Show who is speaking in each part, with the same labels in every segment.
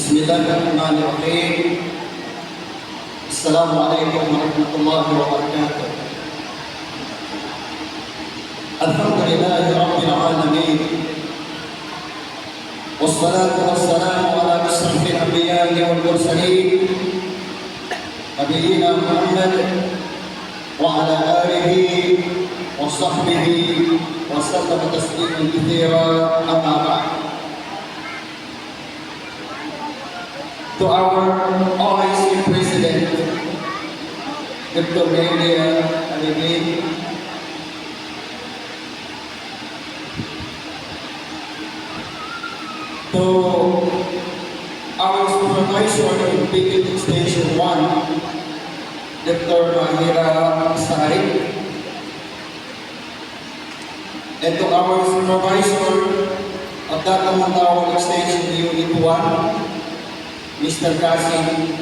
Speaker 1: بسم الله الرحمن الرحيم. السلام عليكم ورحمة الله وبركاته. الحمد لله رب العالمين، والصلاة والسلام على أشرف الأنبياء والمرسلين نبينا محمد وعلى آله وصحبه وسلم تسليما كثيرا. أما بعد. To our OIC President, Dr. Nelia Alibin, to our Supervisor in Bukid Station 1, Dr. Mahira Sari, and to our Supervisor of Tatamundawang Extension Unit 1, Mr. Kasim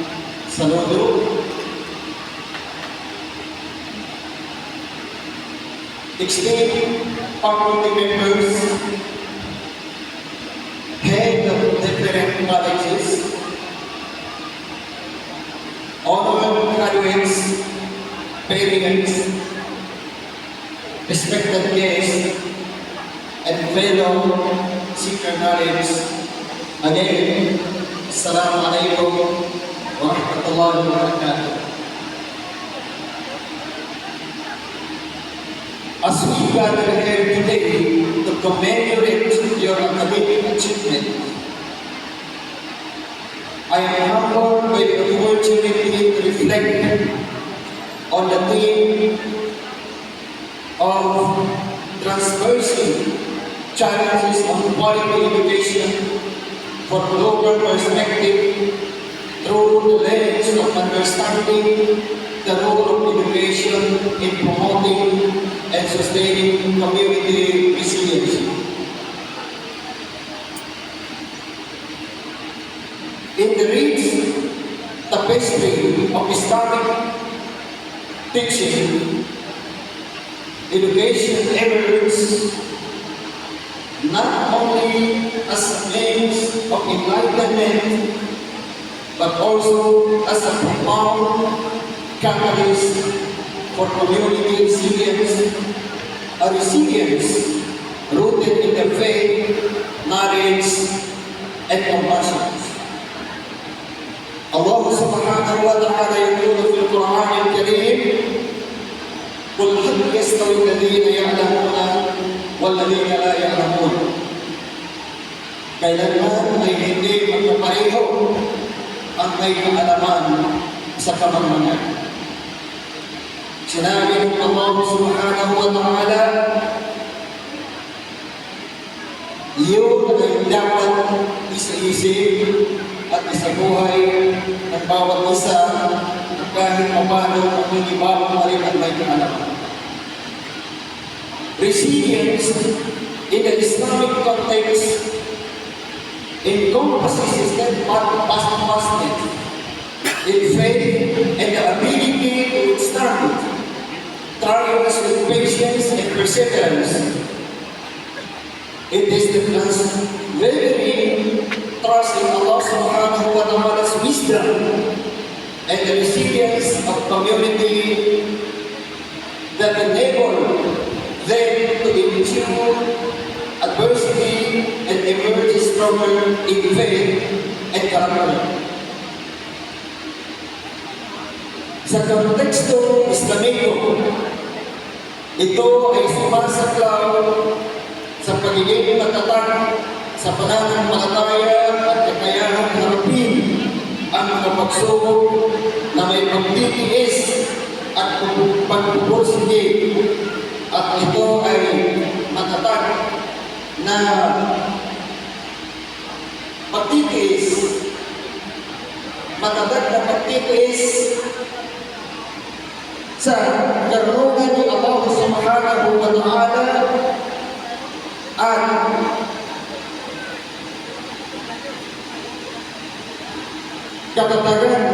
Speaker 1: Saludo, esteemed faculty members, head of different colleges, honorable graduates, parents, respected guests, and fellow signatories, again, Assalamualaikum warahmatullahi wabarakatuh. As we gather here today to commemorate your academic achievement, I am humbled by the opportunity to reflect on the theme of transversing challenges on quality education for global perspective through the lens of understanding the role of education in promoting and sustaining community resilience. In the rich tapestry of Islamic teaching, education emerges not only as a means of enlightenment, but also as a profound catalyst for community resilience, a resilience rooted in the faith, knowledge, and compassion. Allah subhanahu wa ta'ala yaqulu fil Quran al-Karim, قل هل يستوي الذين يعلمون والذين لا يعلمون. Kailanman ay hindi magkapareho ang may kaalaman sa kamamanan. Sinabi ng Allah subhanahu wa ta'ala, yun ay dapat isa-isip at isabuhay ng bawat isa kahit paano ang minibawang na rin ang may kaalaman. Resilience in the Islamic context encompasses steadfastness in faith and the ability to withstand trials with patience and perseverance. It is the unwavering trust in Allah subhanahu wa ta'ala's wisdom and the resilience of community that enable them to endure adversity and emerge stronger in faith and character. Sa konteksto Islamiko, ito ay sumasaklaw sa pagiging matatag sa pananampalataya at kakayahang harapin ang mga pagsubok na may pagtitiis at pagpupursige, at ito ay matatag na pagtitiis, matatag na pagtitiis sa karunungan ng Allah subhanahu wa ta'ala at kapatagan